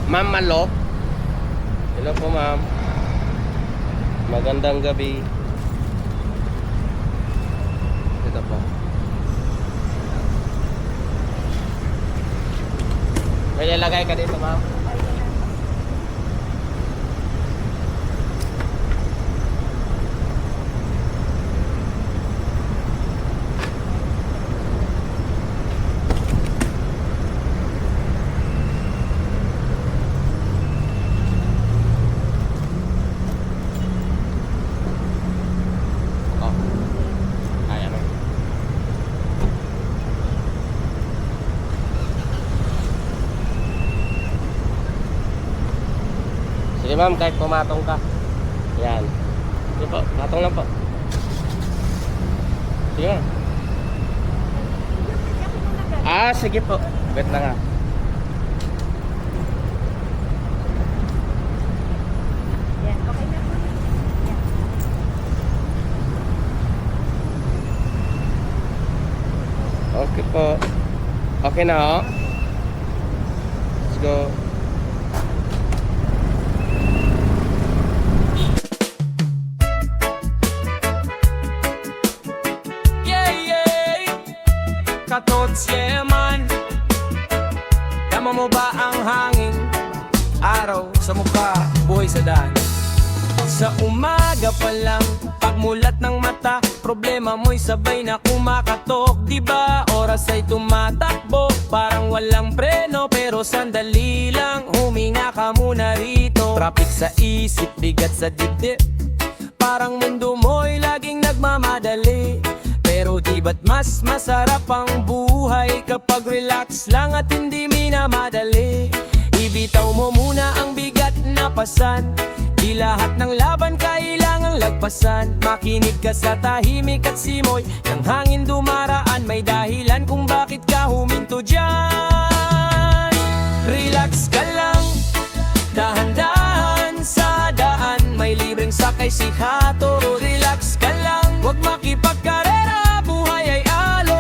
Ma'am Malok. Hello po ma'am. Magandang gabi. Ito po. May lalagay ka dito ma'am. Sige ma'am, kahit pumatong ka. Yan. Sige po, patong lang po. Sige ma'am. Sige po. Wait lang ha. Yan, okay na po. Yan. Okay po. Okay na ho. Let's go. Katots, yeah man. Tama mo ba ang hangin? Araw sa mukha, buhay sa daan. Sa umaga pa lang, pagmulat ng mata, problema mo'y sabay na kumakatok. Diba oras ay tumatakbo, parang walang preno. Pero sandali lang, huminga ka muna rito. Traffic sa isip, bigat sa dibdib, parang mundo mo'y laging nagmamadali. Pero di ba't mas masarap ang buhay kapag relax lang at hindi minamadali? Ibitaw mo muna ang bigat na pasan, di lahat ng laban kailangang lagpasan. Makinig ka sa tahimik at simoy ng hangin dumaraan, may dahilan kung bakit ka huminto dyan. Relax ka lang, dahan-dahan sa daan, may libreng sakay si Hato. Relax ka lang, huwag makipagkarera,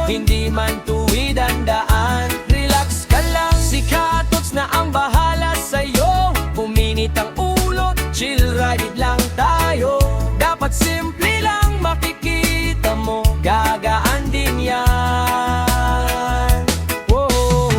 hindi man tuwid ang daan. Relax ka lang, si Katots na ang bahala sa'yo. Puminit ang ulo, chill ride lang tayo. Dapat simple lang, makikita mo, gagaan din yan. Whoa.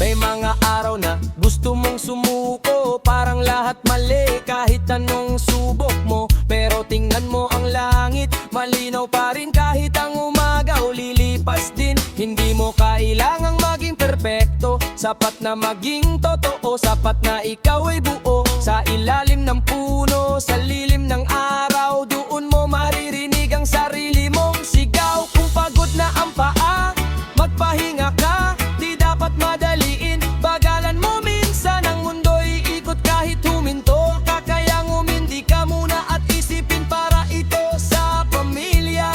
May mga araw na gusto mong sumuko, parang lahat mali kahit anong subok mo. Pero tingnan mo ang langit, malinaw pa rin kahit ang umaga o lilipas din. Hindi mo kailangang maging perpekto, sapat na maging totoo, sapat na ikaw ay buo. Sa ilalim ng puno, sa lilim ng araw, doon mo maririnig ang sarili mong sigaw. Kung pagod na ang paa, magpahinga ka, di dapat madaliin. Bagalan mo minsan, ang mundo'y ikot kahit huminto ka. Kaya umindi ka muna at isipin para ito sa pamilya.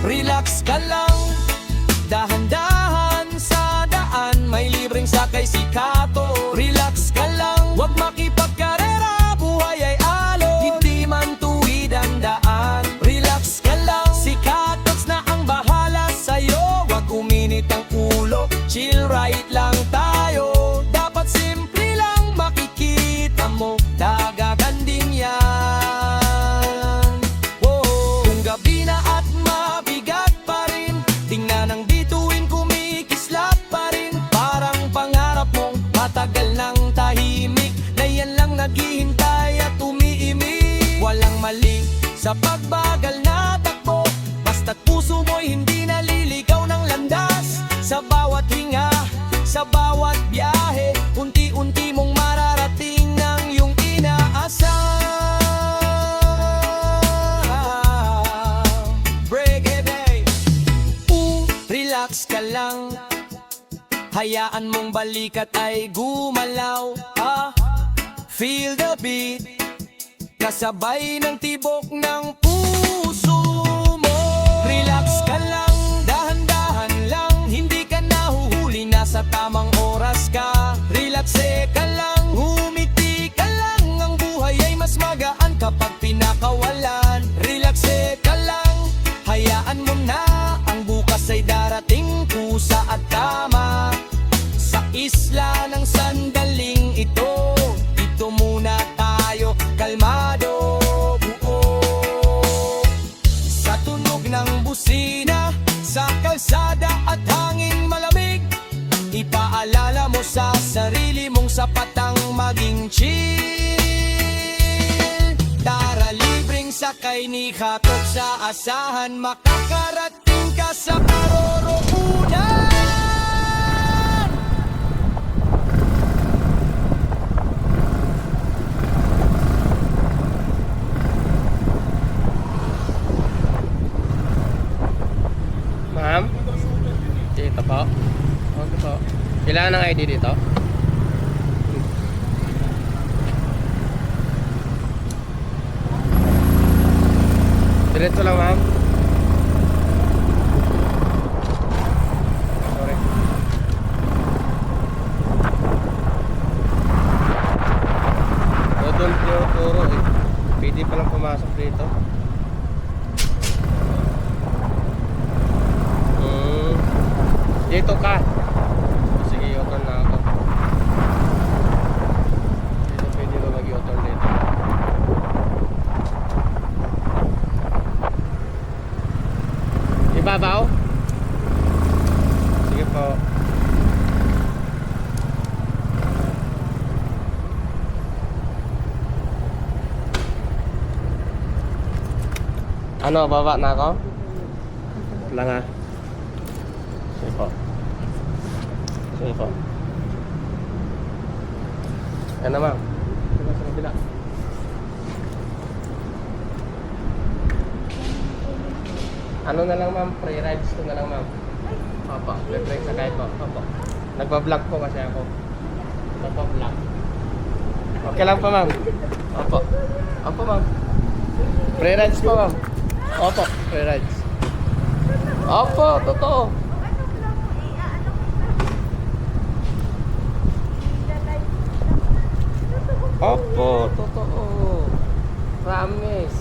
Relax ka lang, dahan-dahan sa daan, may libreng sakay si Kato. Relax ka lang, huwag makipagkarera, buhay ay alon, hindi man tuwid ang daan. Relax ka lang, si Katots na ang bahala sa'yo. Huwag uminit ang ulo, chill right lang tayo. Dapat simple lang, makikita mo, dagagan din yan. Whoa. Kung gabi na at mabigat pa rin, tingnan ang bituin kumikislap pa rin. Parang pangarap mong matagal ng tahimik, na yan lang naghihintay at umiimik. Walang mali sa pagbagal na takbo, basta't puso mo'y hindi naliligaw ng landas. Sa bawat hinga, sa bawat biyahe, unti-unti mong mararating ng iyong inaasam. Break it, hey. Relax ka lang, hayaan mong balikat ay gumalaw. Feel the beat, kasabay ng tibok ng puso mo. Relax ka lang, dahan-dahan lang, hindi ka nahuhuli, nasa tamang oras ka. Relax ka lang, humiti ka lang, ang buhay ay mas magaan kapag pinakawalan. Relax ka lang, hayaan mo na, ang bukas ay darating, kusa at tama. Sa isla ng sandaling ito, dito muna tayo kalmado. Buo sa tunog ng busina, sa kalsada at hangin malamig, ipaalala mo sa sarili mong sapat ang maging chill. Tara, libreng sakay ni Hatod sa asahan, makakarating ka sa karoroonan. Ma'am? Dito po. Okay po. Kailangan ng ID dito? Diretso lang, ma'am. Sorry. Doon turo eh. Pwede palang pumasok dito. Dito ka. Sige, u-turn na ako. Dito pwede ba mag-u-turn dito? Ibabaw? Sige po. Ano, baba na ako? Wala nga. Sige po. Sige po. Yan na, ma'am. Diba sa kabila? Ano na lang, ma'am? Free rides ko na lang, ma'am. Opo. Break sa kahit po. Opo. Nagpa-vlog po kasi ako. Nagpa-vlog. Okay lang po, ma'am. Opo. Opo, ma'am. Free rides po, ma'am. Opo. Free rides. Opo, totoo. Opo, totoo. Promise.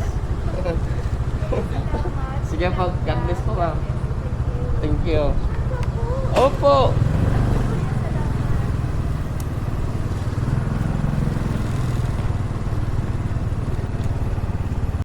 Sige po, God bless po, ma'am. Thank you. Opo.